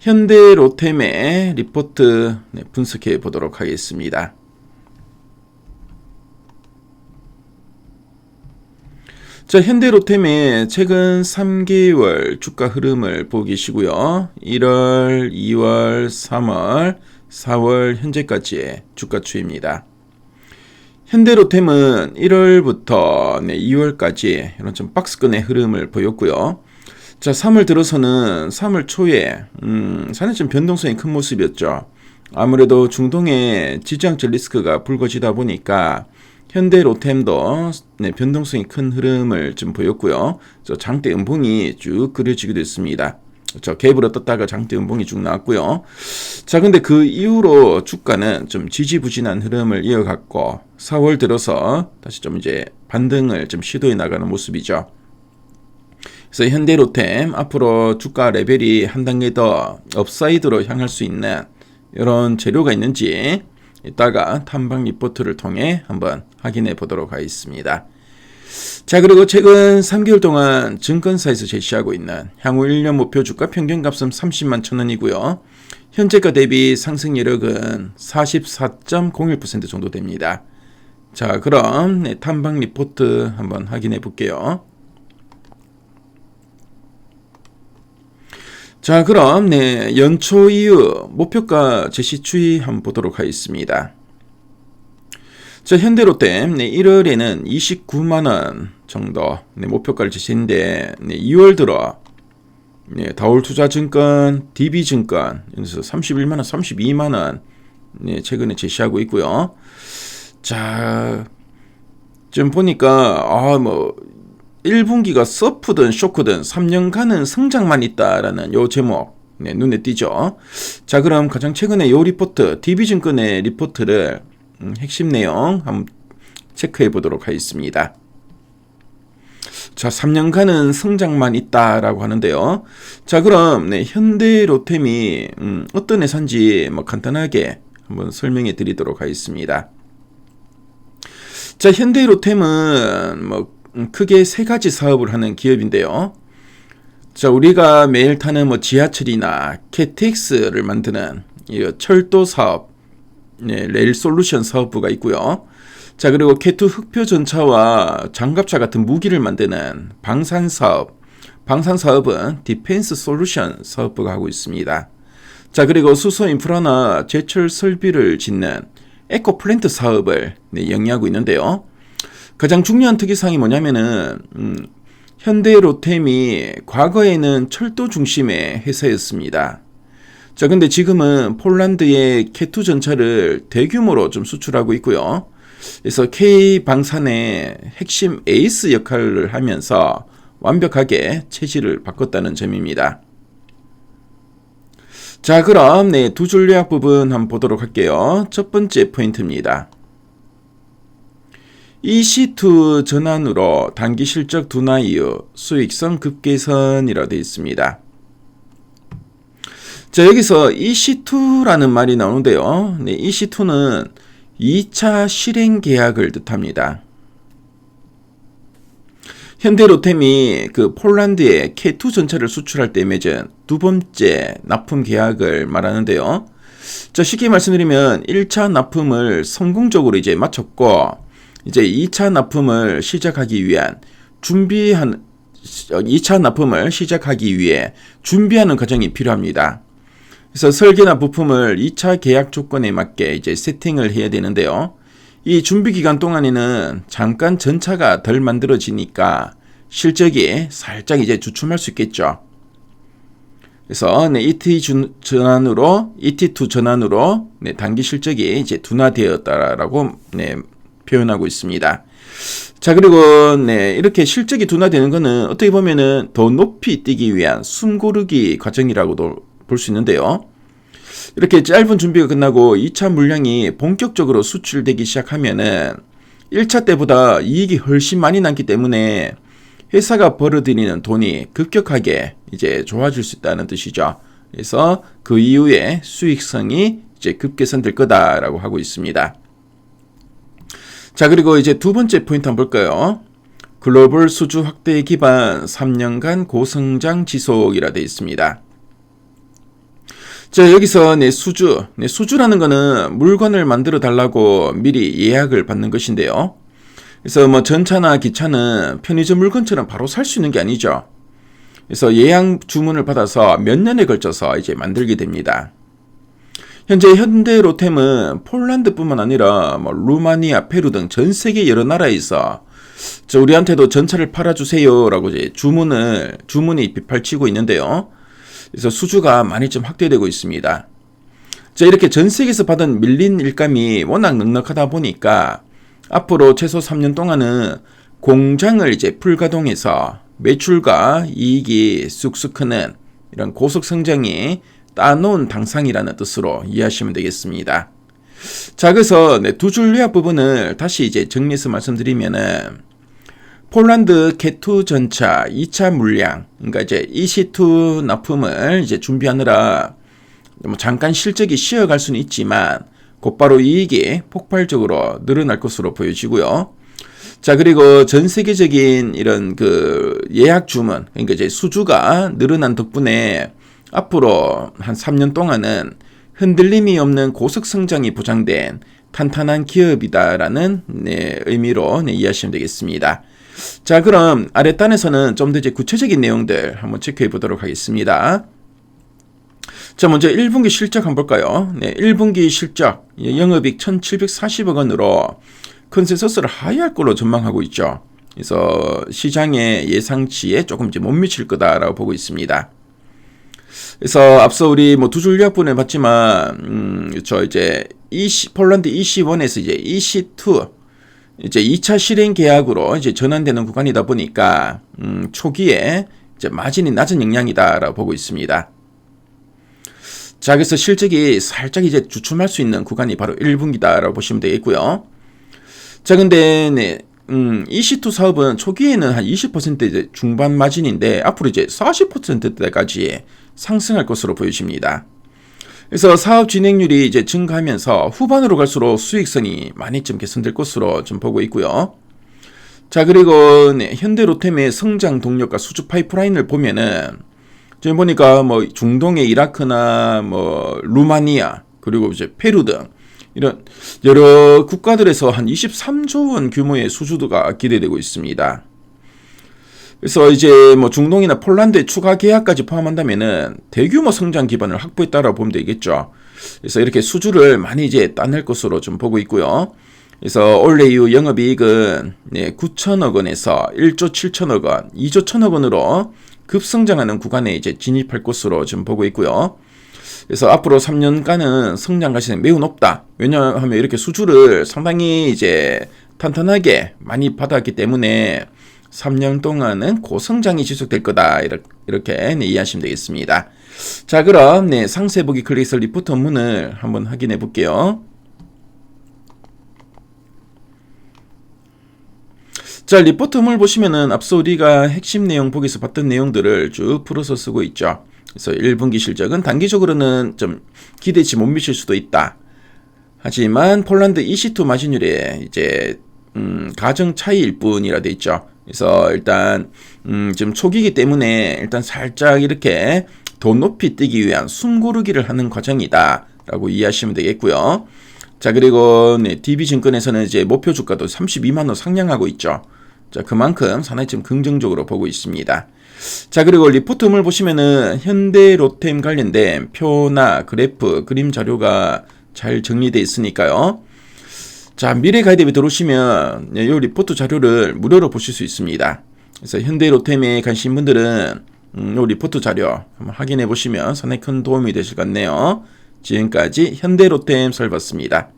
현대로템의 리포트 분석해 보도록 하겠습니다. 자, 현대로템의 최근 3개월 주가 흐름을 보고 계시고요. 1월, 2월, 3월, 4월 현재까지의 주가 추이입니다. 현대로템은 1월부터 2월까지 이런 좀 박스권의 흐름을 보였고요. 자, 3월 들어서는 3월 초에 상당히 좀 변동성이 큰 모습이었죠. 아무래도 중동의 지정학적 리스크가 불거지다 보니까 현대로템도 변동성이 큰 흐름을 좀 보였고요. 장대 음봉이 쭉 그려지기도 했습니다. 갭으로 떴다가 장대 음봉이 쭉 나왔고요. 자, 근데 그 이후로 주가는 좀 지지부진한 흐름을 이어갔고 4월 들어서 다시 좀 이제 반등을 좀 시도해 나가는 모습이죠. 그래서 현대로템 앞으로 주가 레벨이 한 단계 더 업사이드로 향할 수 있는 이런 재료가 있는지 이따가 탐방 리포트를 통해 한번 확인해 보도록 하겠습니다. 자, 그리고 최근 3개월 동안 증권사에서 제시하고 있는 향후 1년 목표 주가 평균값은 30만 1,000원이고요. 현재가 대비 상승 여력은 44.01% 정도 됩니다. 자, 그럼 탐방 리포트 한번 확인해 볼게요. 자, 그럼 연초 이후 목표가 제시 추이 한번 보도록 하겠습니다. 자, 현대로템 1월에는 29만원 정도 목표가를 제시했는데 2월 들어 다올투자증권, DB증권 여기서 31만원, 32만원 최근에 제시하고 있고요. 자, 좀 보니까 1분기가 서프든 쇼크든 3년간은 성장만 있다라는 요 제목 눈에 띄죠. 자, 그럼 가장 최근에 요 리포트 DB증권의 리포트를 핵심 내용 한번 체크해 보도록 하겠습니다. 자, 3년간은 성장만 있다라고 하는데요. 자, 그럼 현대로템이 어떤 회사인지 간단하게 한번 설명해 드리도록 하겠습니다. 자, 현대로템은 크게 세 가지 사업을 하는 기업인데요. 자, 우리가 매일 타는 지하철이나 KTX를 만드는 철도 사업, 레일 솔루션 사업부가 있고요. 자, 그리고 K2 흑표 전차와 장갑차 같은 무기를 만드는 방산 사업은 디펜스 솔루션 사업부가 하고 있습니다. 자, 그리고 수소 인프라나 제철 설비를 짓는 에코플랜트 사업을 영위하고 있는데요. 가장 중요한 특이사항이 뭐냐면은 현대로템이 과거에는 철도 중심의 회사였습니다. 자, 근데 지금은 폴란드의 K2 전차를 대규모로 좀 수출하고 있고요. 그래서 K방산의 핵심 에이스 역할을 하면서 완벽하게 체질을 바꿨다는 점입니다. 자, 그럼 두 줄 요약 부분 한번 보도록 할게요. 첫 번째 포인트입니다. EC2 전환으로 단기 실적 둔화 이후 수익성 급개선이라고 되어 있습니다. 자, 여기서 EC2라는 말이 나오는데요. EC2는 2차 실행 계약을 뜻합니다. 현대로템이 폴란드에 K2 전차를 수출할 때 맺은 두 번째 납품 계약을 말하는데요. 자, 쉽게 말씀드리면 1차 납품을 성공적으로 이제 마쳤고 이제 2차 납품을 시작하기 위한 2차 납품을 시작하기 위해 준비하는 과정이 필요합니다. 그래서 설계나 부품을 2차 계약 조건에 맞게 이제 세팅을 해야 되는데요. 이 준비 기간 동안에는 잠깐 전차가 덜 만들어지니까 실적이 살짝 이제 주춤할 수 있겠죠. 그래서 ET2 전환으로 단기 실적이 이제 둔화되었다라고 표현하고 있습니다. 자, 그리고 이렇게 실적이 둔화되는 것은 어떻게 보면은 더 높이 뛰기 위한 숨고르기 과정이라고도 볼 수 있는데요. 이렇게 짧은 준비가 끝나고 2차 물량이 본격적으로 수출되기 시작하면은 1차 때보다 이익이 훨씬 많이 남기 때문에 회사가 벌어들이는 돈이 급격하게 이제 좋아질 수 있다는 뜻이죠. 그래서 그 이후에 수익성이 이제 급개선될 거다라고 하고 있습니다. 자, 그리고 이제 두 번째 포인트 한번 볼까요? 글로벌 수주 확대 기반 3년간 고성장 지속이라 되어 있습니다. 자, 여기서 수주라는 거는 물건을 만들어 달라고 미리 예약을 받는 것인데요. 그래서 뭐 전차나 기차는 편의점 물건처럼 바로 살 수 있는 게 아니죠. 그래서 예약 주문을 받아서 몇 년에 걸쳐서 이제 만들게 됩니다. 현재 현대로템은 폴란드뿐만 아니라 뭐 루마니아, 페루 등 전 세계 여러 나라에서 우리한테도 전차를 팔아주세요라고 이제 주문이 빗발치고 있는데요. 그래서 수주가 많이 좀 확대되고 있습니다. 자, 이렇게 전 세계에서 받은 밀린 일감이 워낙 넉넉하다 보니까 앞으로 최소 3년 동안은 공장을 이제 풀가동해서 매출과 이익이 쑥쑥 크는 이런 고속 성장이 따놓은 당상이라는 뜻으로 이해하시면 되겠습니다. 자, 그래서 두 줄 요약 부분을 다시 이제 정리해서 말씀드리면은 폴란드 K2 전차 2차 물량, 그러니까 이제 EC2 납품을 이제 준비하느라 뭐 잠깐 실적이 쉬어갈 수는 있지만 곧바로 이익이 폭발적으로 늘어날 것으로 보여지고요. 자, 그리고 전 세계적인 이런 그 예약 주문, 그러니까 이제 수주가 늘어난 덕분에 앞으로 한 3년 동안은 흔들림이 없는 고속 성장이 보장된 탄탄한 기업이다라는 의미로 이해하시면 되겠습니다. 자, 그럼 아랫단에서는 좀 더 이제 구체적인 내용들 한번 체크해 보도록 하겠습니다. 자, 먼저 1분기 실적 한번 볼까요? 1분기 실적 영업이익 1,740억 원으로 컨센서스를 하회할 걸로 전망하고 있죠. 그래서 시장의 예상치에 조금 이제 못 미칠 거다라고 보고 있습니다. 그래서 앞서 우리 뭐 두 줄 요약분을 봤지만 이제 폴란드 EC1에서 이제 EC2 이제 2차 실행 계약으로 이제 전환되는 구간이다 보니까 초기에 이제 마진이 낮은 영향이다라고 보고 있습니다. 자, 그래서 실적이 살짝 이제 주춤할 수 있는 구간이 바로 1분기다라고 보시면 되겠고요. 자, 근데 EC2 사업은 초기에는 한 20% 이제 중반 마진인데 앞으로 이제 40%대까지 상승할 것으로 보여집니다. 그래서 사업 진행률이 이제 증가하면서 후반으로 갈수록 수익성이 많이 좀 개선될 것으로 좀 보고 있고요. 자, 그리고 현대로템의 성장 동력과 수주 파이프라인을 보면은 지금 보니까 뭐 중동의 이라크나 뭐 루마니아 그리고 이제 페루 등 이런 여러 국가들에서 한 23조 원 규모의 수주가 기대되고 있습니다. 그래서 이제 뭐 중동이나 폴란드의 추가 계약까지 포함한다면은 대규모 성장 기반을 확보했다라고 보면 되겠죠. 그래서 이렇게 수주를 많이 이제 따낼 것으로 좀 보고 있고요. 그래서 올해 이후 영업이익은 9천억 원에서 1조 7천억 원, 2조 1천억 원으로 급성장하는 구간에 이제 진입할 것으로 좀 보고 있고요. 그래서 앞으로 3년간은 성장 가시는 매우 높다. 왜냐하면 이렇게 수주를 상당히 이제 탄탄하게 많이 받았기 때문에 3년 동안은 고성장이 지속될 거다. 이렇게 이해하시면 되겠습니다. 자, 그럼 상세 보기 클릭해서 리포트 원문을 한번 확인해 볼게요. 자, 리포트 원문을 보시면은 앞서 우리가 핵심 내용 보기에서 봤던 내용들을 쭉 풀어서 쓰고 있죠. 그래서 1분기 실적은 단기적으로는 좀 기대치 못 미칠 수도 있다. 하지만 폴란드 EC2 마진율에 이제 가정 차이일 뿐이라 돼 있죠. 그래서 일단 지금 초기이기 때문에 일단 살짝 이렇게 더 높이 뛰기 위한 숨고르기를 하는 과정이다 라고 이해하시면 되겠고요. 자, 그리고 DB증권에서는 이제 목표 주가도 32만원 상향하고 있죠. 자, 그만큼 상당히 좀 긍정적으로 보고 있습니다. 자, 그리고 리포트물 보시면은 현대로템 관련된 표나 그래프, 그림 자료가 잘 정리되어 있으니까요. 자, 미래 가이드에 들어오시면 이 리포트 자료를 무료로 보실 수 있습니다. 그래서 현대로템에 관심 분들은 이 리포트 자료 한번 확인해 보시면 상당히 큰 도움이 되실 것 같네요. 지금까지 현대로템 설봤습니다.